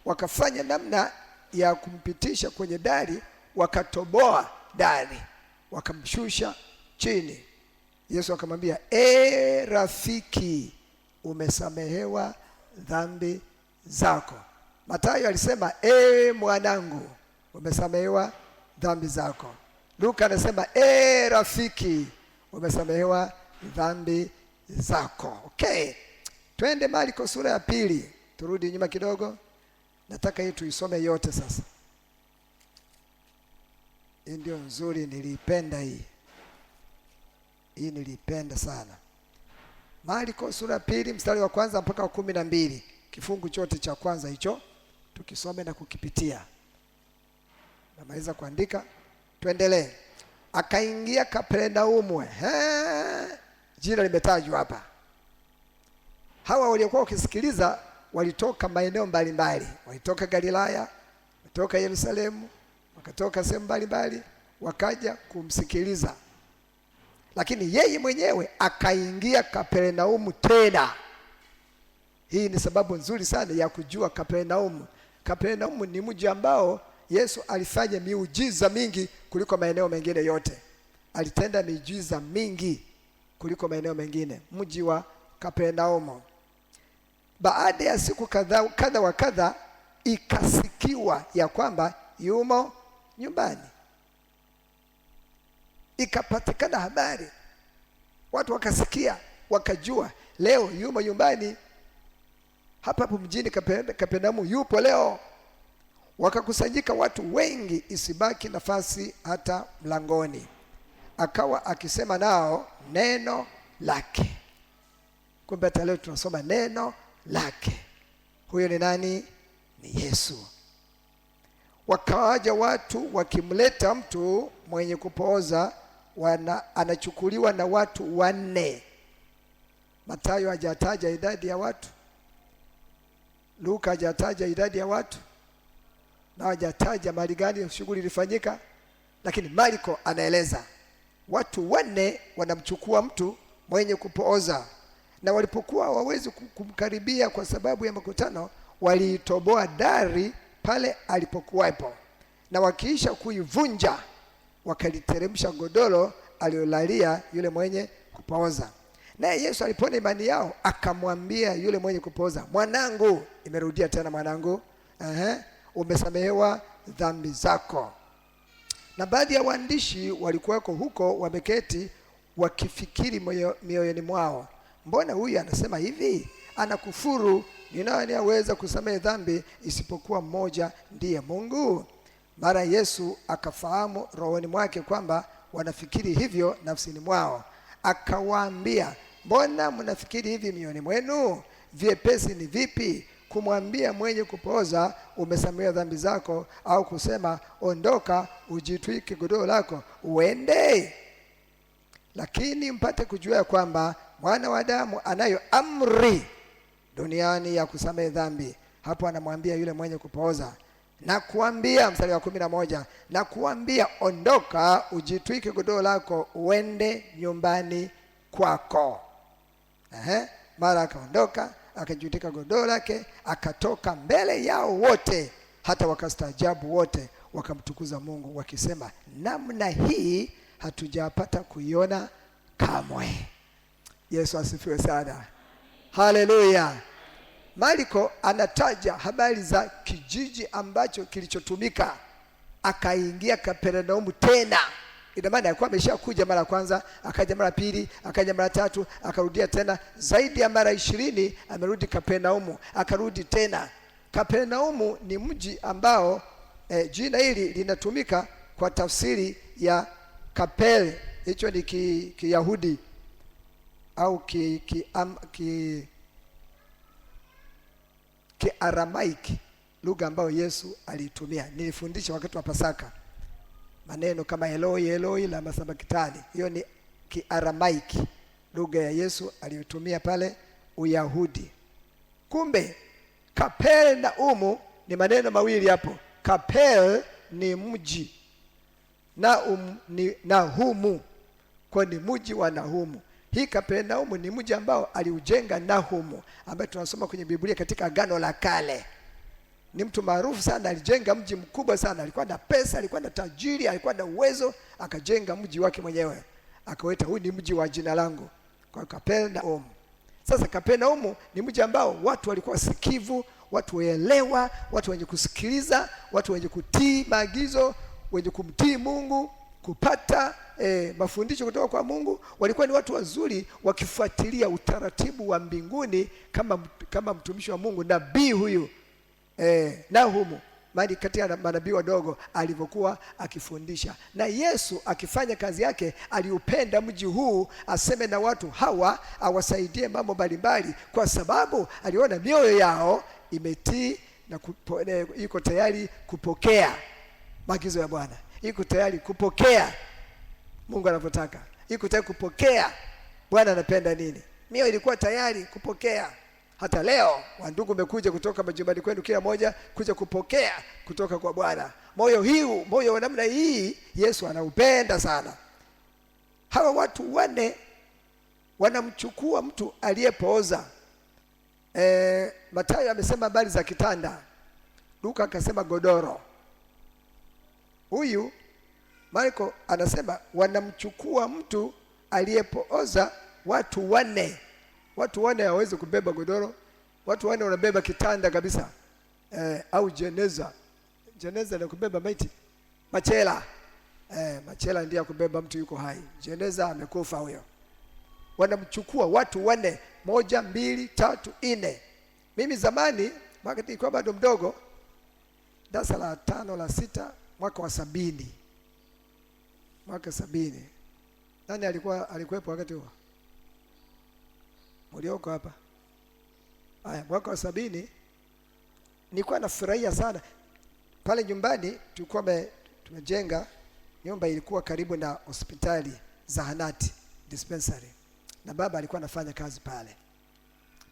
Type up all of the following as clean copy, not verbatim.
wakafanya namna ya kumpitisha kwenye dari, wakatoboa dari, wakamshusha chini. Yesu akamwambia, rafiki, umesamehewa dhambi zako. Mathayo alisema, mwanangu, umesamehewa dhambi zako. Luka anasema, rafiki, umesamehewa dhambi zako. Okay. Twende Marko sura ya 2. Turudi nyuma kidogo. Nataka hii tuisome yote sasa. Hii ndio nzuri, niliipenda hii. Hii niliipenda sana. Marko sura ya 2 mstari wa 1 mpaka wa 12. Kifungu chote cha kwanza hicho tukisome na kukipitia. Namaliza kuandika. Tuendelee. Akaingia Kapernaumu. Jina limetajwa hapa. Hawa waliokuwa wakisikiliza walitoka maeneo mbalimbali. Walitoka Galilaya, walitoka Yerusalemu, wakatoka sehemu mbalimbali, wakaja kumsikiliza. Lakini yeye mwenyewe akaingia Kapernaumu tena. Hii ni sababu nzuri sana ya kujua Kapernaumu. Kapernaumu ni mji ambao Yesu alifanya miujiza mingi kuliko maeneo mengine yote. Alitenda miujiza mingi kuliko maeneo mengine. Mji wa Kapernaumu. Baada ya siku kadha wa kadha, ikasikiwa ya kwamba yumo nyumbani. Ikapatikana habari, watu wakasikia, wakajua leo yumo nyumbani. Hapa mjini Kapernaumu yupo leo. Wakakusanyika watu wengi, isibaki nafasi hata mlangoni. Akawa akisema nao neno lake. Kumbe hata leo tunasoma neno lake. Huyo ni nani? Ni Yesu. Wakawaja watu wakimleta mtu mwenye kupooza, anachukuliwa na watu 4. Mathayo hajataja idadi ya watu, Luka hajataja idadi ya watu, na hajataja mahali gani shughuli ilifanyika, lakini Marko anaeleza watu 4 wanamchukua mtu mwenye kupooza. Na walipokuwa hawawezi kumkaribia kwa sababu ya makutano, waliitoboa dari pale alipokuwepo, na wakiisha kuivunja wakaliteremsha godoro aliolalia yule mwenye kupooza. Naye Yesu alipoona imani yao, akamwambia yule mwenye kupooza, mwanangu, imerudia tena mwanangu, umesamehewa dhambi zako. Na baadhi ya waandishi walikuwako huko wameketi, wakifikiri mioyoni mwao, mbona huyu anasema hivi? Anakufuru. Ni nani aweza kusamehe dhambi isipokuwa mmoja, ndiye Mungu? Mara Yesu akafahamu rohoni mwake kwamba wanafikiri hivyo nafsini mwao. Akawaambia, mbona mnafikiri hivi mioyoni mwenu? Vyepesi ni vipi kumwambia mwenye kupooza, umesamehewa dhambi zako, au kusema, ondoka, ujitwike godoro lako uende? Lakini mpate kujua kwamba Mwana wa Adamu anayo amri duniani ya kusamehe dhambi. Hapo anamwambia yule mwenye kupooza, na kuambia, mstari wa 11, na kuambia, ondoka, ujitwike godoro lako uende nyumbani kwako. Mara akaondoka, akajitwika godoro lake, akatoka mbele yao wote, hata wakastaajabu wote, wakamtukuza Mungu wakisema, namna hii hatujapata kuiona kamwe. Yesu asifiwe sana. Haleluya. Marko anataja habari za kijiji ambacho kilichotumika. Akaingia Kapernaumu tena. Ina maana alikuwa ameshakuja mara kwanza, akaja mara pili, akaja mara tatu, akarudia tena. Zaidi ya mara 20 amerudi Kapernaumu, akarudi tena. Kapernaumu ni mji ambao jina hili linatumika kwa tafsiri ya Kapel. Hicho ni Kiyahudi au Kiaramaiki, lugha ambayo Yesu aliitumia. Nilifundisha wakati wa Pasaka maneno kama Eloi Eloi lama sabakitani. Hiyo ni Kiaramaiki, lugha ya Yesu aliyotumia pale Uyahudi. Kumbe Kapernaumu ni maneno mawili hapo. Kapel ni mji, ni Nahumu, kwa ni mji wa Nahumu. Hii Kapernaumu ni mji ambao aliujenga Nahumu, ambaye tunasoma kwenye Biblia katika Agano la Kale. ni mtu maarufu sana, alijenga mji mkubwa sana, alikuwa na pesa, alikuwa na tajiri, alikuwa na uwezo, akajenga mji wake mwenyewe, akaweta huu ni mji wa jina langu, kwa Kapernaum. Sasa Kapernaum ni mji ambao watu walikuwa wasikivu, watu waelewa, watu wenye kusikiliza, watu wenye kutii maagizo, wenye kumtii Mungu, kupata mafundisho kutoka kwa Mungu. Walikuwa ni watu wazuri wakifuatilia utaratibu wa mbinguni, kama mtumishi wa Mungu nabii huyu Nahumu, mali kati ya manabii wadogo, alivyokuwa akifundisha. Na Yesu akifanya kazi yake, aliupenda mji huu, aseme na watu hawa, awasaidie mambo mbalimbali, kwa sababu aliona mioyo yao imetii na iko tayari kupokea maagizo ya Bwana, iko tayari kupokea Mungu anavyotaka, iko tayari kupokea Bwana anapenda nini. Mioyo ilikuwa tayari kupokea. Hata leo wandugu umekuja kutoka majumbani kwenu, kila moja kuja kupokea kutoka kwa Bwana. Moyo wa namna hii Yesu anaupenda sana. Hawa watu wane wanamchukua mtu aliyepooza. Mathayo amesema habari za kitanda, Luka akasema godoro. Huyu Marko anasema wanamchukua mtu aliyepooza, watu wane. Watu wane hawezi kubeba godoro, watu wane wanabeba kitanda kabisa. Au jeneza na kubeba maiti, machela. Machela ndiye kubeba mtu yuko hai, jeneza amekufa huyo. Wanamchukua watu wane, 1, 2, 3, 4. Mimi zamani wakati nilikuwa bado mdogo, darasa la 5 la 6, mwaka wa 70. Mwaka 70. Nani alikuwepo wakati huo? Ulioko hapa? Haya, mwaka wa 70 nilikuwa nafurahia sana. Pale nyumbani tulikuwa tumejenga nyumba, ilikuwa karibu na hospitali, zahanati, dispensary. Na baba alikuwa anafanya kazi pale.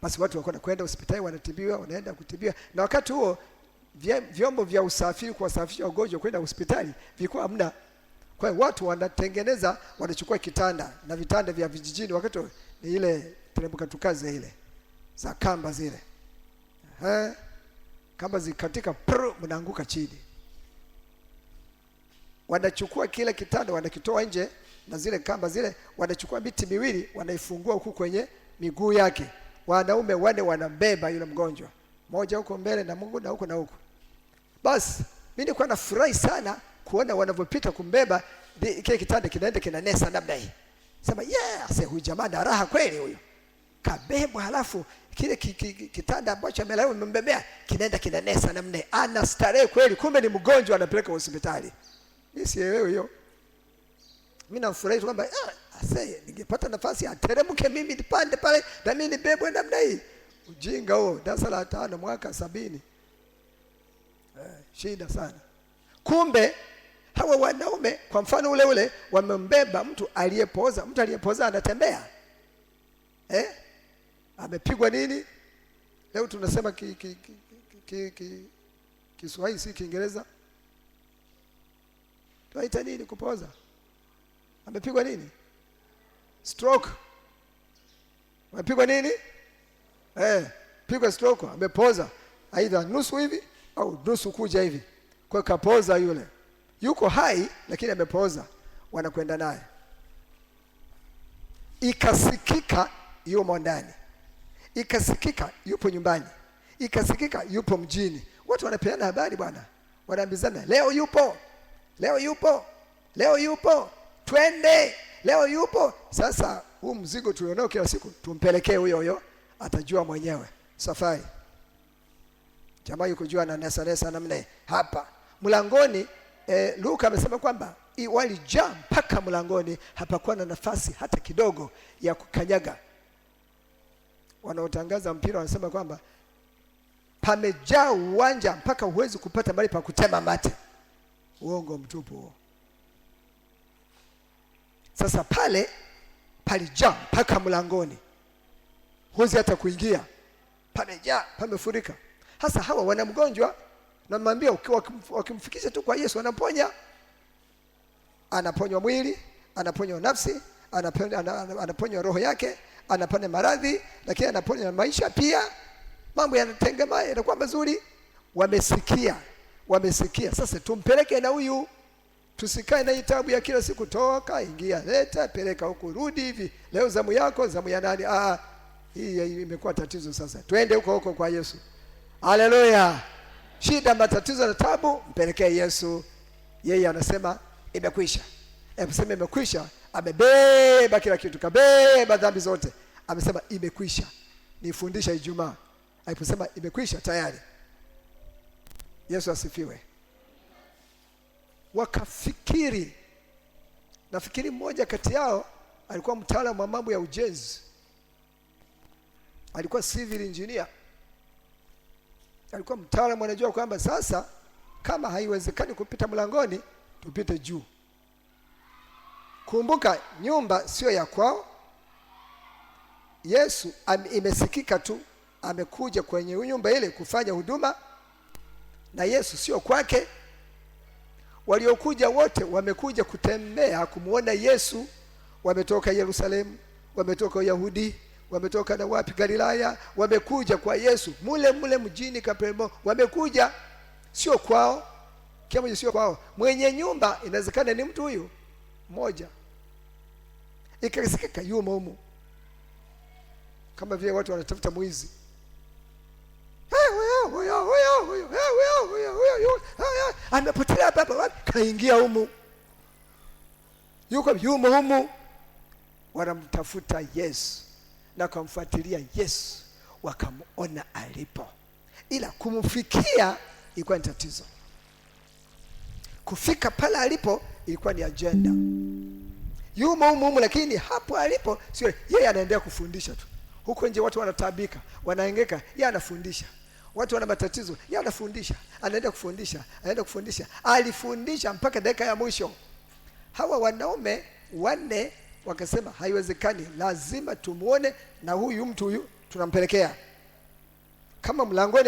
Basi watu walikuwa kwenda hospitali, wanatibiwa, wanaenda kutibiwa. Na wakati huo vyombo vya usafiri kuwasafirisha wagonjwa kwenda hospitali vilikuwa hamna. Kwa hiyo watu wanatengeneza, wanachukua kitanda, na vitanda vya vijijini wakati ni ile teremka tukaze ile za kamba zile. Kamba zikatika, mnaanguka chini. Wanachukua kile kitanda, wanakitoa nje, na zile kamba zile wanachukua miti miwili, wanaifungua huku kwenye miguu yake. Wanaume wane wanambeba yule mgonjwa, moja huko mbele na Mungu na huko na huko. Basi mimi nilikuwa nafurahi sana kuona wanavyopita kumbeba kile kitanda, kinaenda kinanesa namna hii. Sema huyu jamaa na raha kweli huyu. Kabebwa, halafu kile kitanda ambacho amelawa mbebea kinaenda kinanesa namna hii. Ana starehe kweli, kumbe ni mgonjwa anapeleka hospitali. Mimi sielewi hiyo. Mimi nafurahi kwamba ningepata nafasi ateremke mimi nipande pale na mimi nibebwe namna hii. Ujinga huo, darasa la 5 mwaka 70. Shida sana. Kumbe hawa wanaume kwa mfano ule wamembeba mtu aliyepooza. Mtu aliyepooza anatembea. Amepigwa nini? Leo tunasema Kiswahili si Kiingereza. Tunaita nini kupooza? Amepigwa nini? Stroke. Amepigwa nini? Pigwa stroke, amepoza. Aidha nusu hivi au nusu kuja hivi. Kwa kapoza yule. Yuko hai lakini amepoza. Wanakwenda naye. Ikasikika yumo ndani. Ikasikika yupo nyumbani. Ikasikika yupo mjini. Watu wanapeana habari bwana. Wanaambizana leo yupo. Leo yupo. Leo yupo. Twende. Leo yupo. Sasa huu mzigo tulionao kila siku tumpelekee huyo, atajua mwenyewe safari. Jamaa yuko jua na nesa namna hapa mlangoni. Luka amesema kwamba walijaa mpaka mlangoni, hapakuwa na nafasi hata kidogo ya kukanyaga. Wanaotangaza mpira wanasema kwamba pamejaa uwanja mpaka huwezi kupata mahali pa kutema mate. Uongo mtupu huo. Sasa pale palijaa mpaka mlangoni, huwezi hata kuingia, pamejaa, pamefurika. Hasa hawa wana mgonjwa, na mwambia wakimfikisha tu kwa Yesu anaponya. Anaponywa mwili, anaponywa nafsi, anaponywa roho yake, anapona maradhi, lakini anaponywa maisha pia. Mambo yanatengema, yanakuwa mazuri. wamesikia. Sasa tumpeleke na huyu, tusikae na itabu ya kila siku, toka ingia, leta, peleka huku, rudi hivi, leo zamu yako, zamu ya nani? Hii imekuwa tatizo sasa. Twende huko kwa Yesu. Haleluya. Shida, matatizo na tabu, mpelekee Yesu. Yeye anasema imekwisha. Anasema imekwisha, amebeba kila kitu, kabeba dhambi zote. Amesema imekwisha. Nifundisha Ijumaa. Aliposema imekwisha tayari. Yesu asifiwe. Wakafikiri. Nafikiri mmoja kati yao alikuwa mtaalamu wa mambo ya ujenzi. Alikuwa civil engineer. Alikuwa mtaalamu, anajua kwamba sasa kama haiwezekani kupita mlangoni, tupite juu. Kumbuka, nyumba sio ya kwao. Yesu imesikika tu amekuja kwenye nyumba ile kufanya huduma, na Yesu sio kwake. Waliokuja wote wamekuja kutembea kumuona Yesu. Wametoka Yerusalemu, wametoka Yahudi, wametoka na wapi, Galilaya, wamekuja kwa Yesu. Mule mjini Kapernaum wamekuja, sio kwao. Kama sio kwao, mwenye nyumba inawezekana ni mtu huyu mmoja. Ikasikika yumo humo, kama vile watu wanatafuta mwizi. Amepotelea baba wapi? Kaingia humo. Yumo humo. Wanamtafuta Yesu na kumfuatilia Yesu, wakamuona alipo, ila kumfikia ilikuwa ni tatizo. Kufika pale alipo ilikuwa ni agenda. Yumo humo, lakini hapo alipo sio yeye. Anaendelea kufundisha tu. Huko nje watu wanatabika, wanaengeka, yeye anafundisha. Watu wana matatizo, yeye anafundisha. Anaenda kufundisha. Alifundisha mpaka dakika ya mwisho. Hawa wanaume wanne wakasema haiwezekani, lazima tumuone, na huyu mtu huyu tunampelekea kama mlangoni.